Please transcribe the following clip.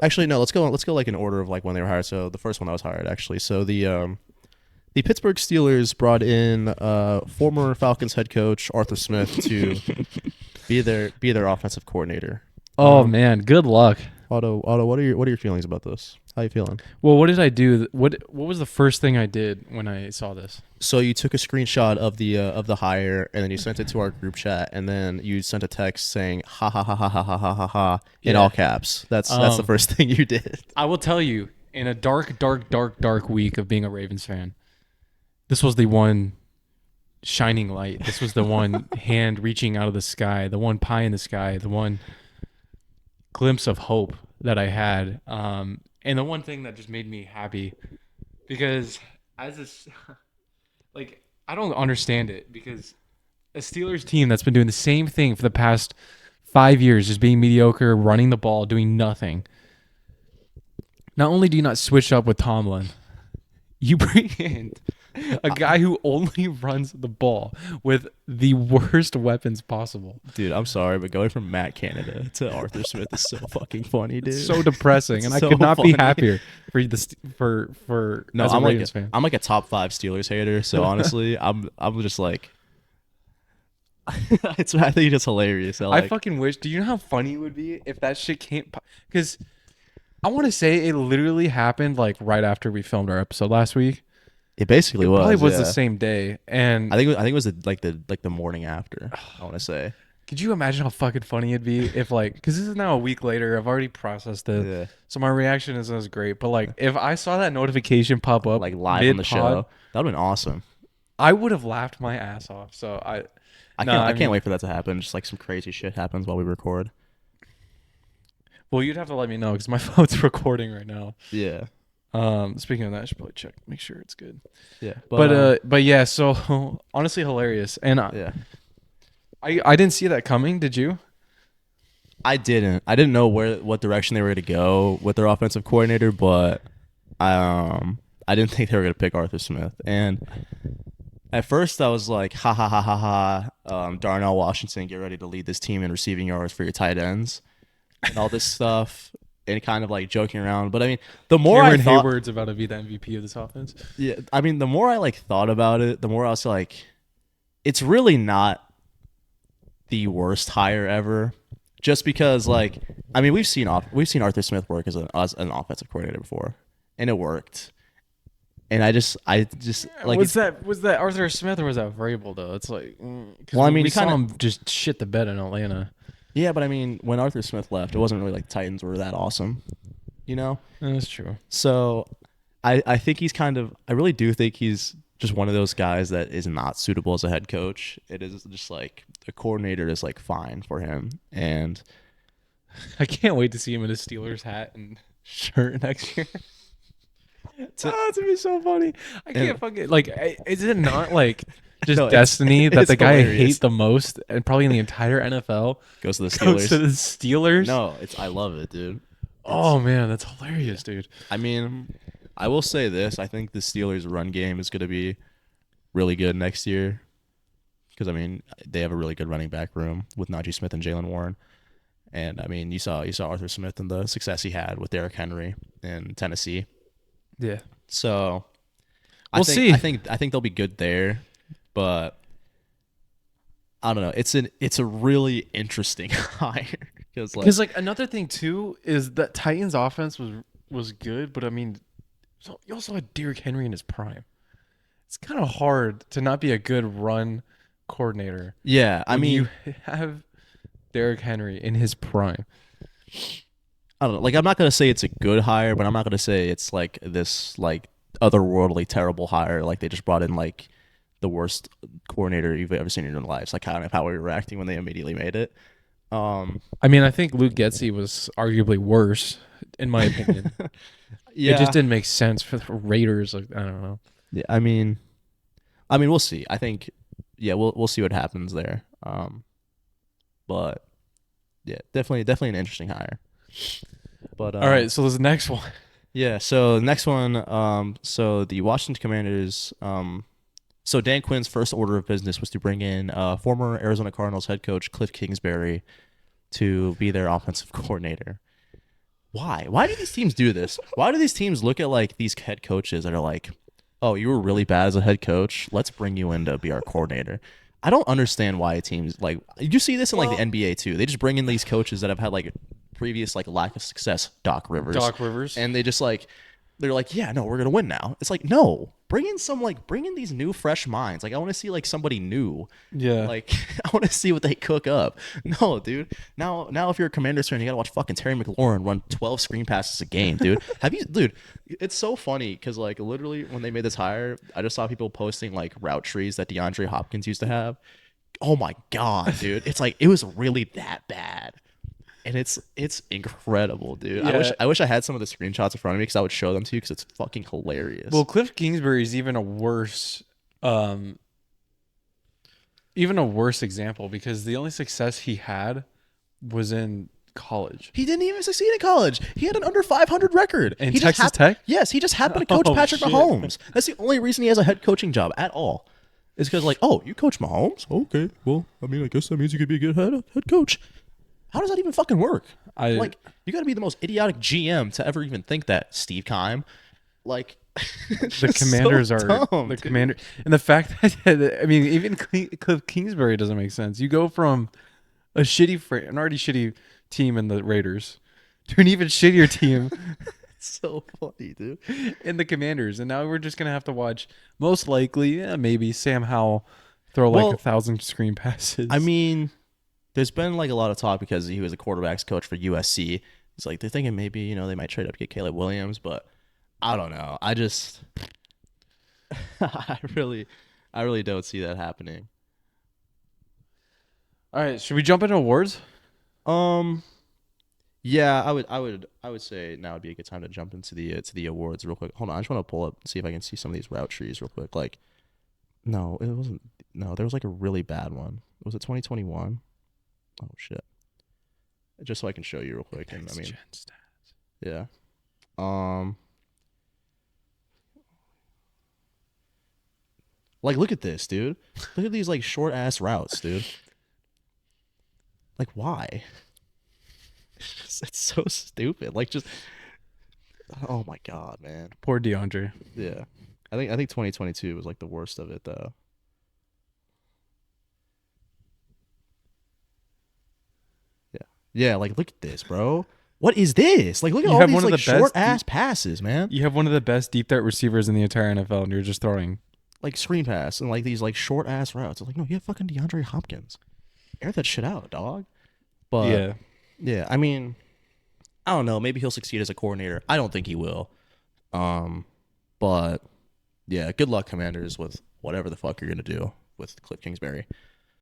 Actually, no. Let's go like in order of like when they were hired. So the first one that was hired actually. So the Pittsburgh Steelers brought in former Falcons head coach Arthur Smith to be their offensive coordinator. Oh Um, man, good luck. Otto, what are your feelings about this? How you feeling? Well, what did I do? What was the first thing I did when I saw this? So you took a screenshot of the hire, and then you sent it to our group chat, and then you sent a text saying "ha ha ha ha ha ha ha ha ha" in Yeah. all caps. That's the first thing you did. I will tell you, in a dark, dark, dark, dark week of being a Ravens fan, this was the one shining light. This was the one hand reaching out of the sky, the one pie in the sky, the one glimpse of hope that I had. And the one thing that just made me happy because as this, like, I don't understand it because a Steelers team that's been doing the same thing for the past 5 years, just being mediocre, running the ball, doing nothing. Not only do you not switch up with Tomlin, you bring in a guy who only runs the ball with the worst weapons possible. Dude, I'm sorry, but going from Matt Canada to Arthur Smith is so fucking funny, dude. It's so depressing, and I so could not be funny. happier for the for No, as a I'm like Ravens fan. I'm like a top 5 Steelers hater. So honestly, I'm just like, I think it's hilarious. I fucking wish. Do you know how funny it would be if that shit came? Because I want to say it literally happened like right after we filmed our episode last week. it basically It was. probably was yeah. the same day. And I think it was the morning after. I want to say. could you imagine how fucking funny it'd be if like, because this is now a week later, I've already processed it, Yeah. so my reaction isn't as great. But like, if I saw that notification pop up Like live on the mid-pod, show. That would have been awesome. I would have laughed my ass off. So I can't mean, wait for that to happen. Just like some crazy shit happens while we record. Well, you'd have to let me know because my phone's recording right now. Yeah. Speaking of that, I should probably check, make sure it's good. Yeah. But yeah, so honestly hilarious. And yeah. I didn't see that coming. Did you? I didn't know what direction they were going to go with their offensive coordinator, but I didn't think they were going to pick Arthur Smith. And at first I was like, ha ha ha ha ha, Darnell Washington, get ready to lead this team in receiving yards for your tight ends and all this stuff, and kind of like joking around. But I mean, the more Cameron I thought, Hayward's about to be the MVP of this offense. yeah, I mean, the more I like thought about it, the more I was like, it's really not the worst hire ever. Just because, like, I mean, we've seen Arthur Smith work as an offensive coordinator before, and it worked. And I just like, was that Arthur Smith or was that Vrabel though? It's like, Well, I mean, we he saw kinda- him just shit the bed in Atlanta. yeah, but I mean, when Arthur Smith left, it wasn't really like Titans were that awesome, you know. That's true. So, I think I really do think he's just one of those guys that is not suitable as a head coach. It is just like a coordinator is like fine for him, and I can't wait to see him in a Steelers hat and shirt next year. It's gonna be so funny. I can't fucking like. Is it not like just No, destiny that it's the guy I hilarious. hate the most and probably in the entire NFL goes to the goes Steelers. to the Steelers? No, I love it, dude. Oh man, that's hilarious, dude. I mean, I will say this: I think the Steelers' run game is going to be really good next year because I mean they have a really good running back room with Najee Smith and Jalen Warren, and I mean you saw Arthur Smith and the success he had with Derrick Henry in Tennessee. Yeah. So We'll see. I think they'll be good there, but I don't know. It's a really interesting hire Because like another thing too is that Titans offense was good, but I mean, so you also had Derrick Henry in his prime. It's kind of hard to not be a good run coordinator. yeah, I when mean you have Derrick Henry in his prime. I don't know. Like, I'm not gonna say it's a good hire, but I'm not gonna say it's like this like otherworldly terrible hire. Like they just brought in like the worst coordinator you've ever seen in your life. It's like kind of how we were reacting when they immediately made it. I mean, I think Luke Getsy was arguably worse, in my opinion. Yeah, It just didn't make sense for the Raiders. Like I don't know. Yeah, I mean, we'll see. I think, yeah, we'll see what happens there. But yeah, definitely an interesting hire. But All right, so this next one. yeah. So the next one, so the Washington Commanders, so Dan Quinn's first order of business was to bring in former Arizona Cardinals head coach Kliff Kingsbury to be their offensive coordinator. Why? Why do these teams do this? Why do these teams look at like these head coaches that are like, oh, you were really bad as a head coach. Let's bring you in to be our coordinator. I don't understand why teams like you see this in like the NBA too. They just bring in these coaches that have had like previous like lack of success. Doc Rivers, and they just like they're like, yeah, no, we're gonna win now. It's like, no, bring in these new fresh minds. Like I want to see like somebody new. Yeah. Like I want to see what they cook up. No, dude. Now if you're a Commanders fan, you gotta watch fucking Terry McLaurin run 12 screen passes a game, dude. Dude? It's so funny because like literally when they made this hire, I just saw people posting like route trees that DeAndre Hopkins used to have. Oh my god, dude! It's like it was really that bad. And it's incredible, dude. Yeah. I wish I had some of the screenshots in front of me because I would show them to you because it's fucking hilarious. Well, Kliff Kingsbury is even a worse example because the only success he had was in college. He didn't even succeed in college. He had an under 500 record. And he Texas Tech? Yes, he just happened to coach Oh, Patrick shit. Mahomes. That's the only reason he has a head coaching job at all. Is because like, oh, you coach Mahomes? Okay, well, I mean, I guess that means you could be a good head coach. How does that even fucking work? Like, you got to be the most idiotic GM to ever even think that, Steve Keim. Like, The Commanders are dumb, the dude. Commander, and the fact that I mean, even Kliff Kingsbury doesn't make sense. You go from an already shitty team in the Raiders to an even shittier team It's so funny, dude. in the Commanders, and now we're just gonna have to watch most likely, maybe Sam Howell throw like Well, 1,000 screen passes. I mean, there's been like a lot of talk because he was a quarterbacks coach for USC. He's like they're thinking maybe they might trade up to get Caleb Williams, but I don't know. I just I really don't see that happening. all right, should we jump into awards? Yeah, I would say now would be a good time to jump into the awards real quick. Hold on, I just want to pull up see if I can see some of these route trees real quick. Like, no, it wasn't. No, there was like a really bad one. Was it 2021? Oh shit! Just so I can show you real quick. And I mean, yeah. Like, look at this, dude. Look at these like short ass routes, dude. Like, why? It's so stupid. Like, just oh my god, man. Poor DeAndre. Yeah, I think 2022 was like the worst of it though. Yeah, yeah. Like, look at this, bro. What is this? Like, look at You all have these one of like the best short ass passes, man. You have one of the best deep threat receivers in the entire NFL, and you're just throwing. Like screen pass and like these like short ass routes. It's like, no, you have fucking DeAndre Hopkins. Air that shit out, dog. But yeah, I mean, I don't know. Maybe he'll succeed as a coordinator. I don't think he will. But yeah, good luck, Commanders, with whatever the fuck you're gonna do with Kliff Kingsbury.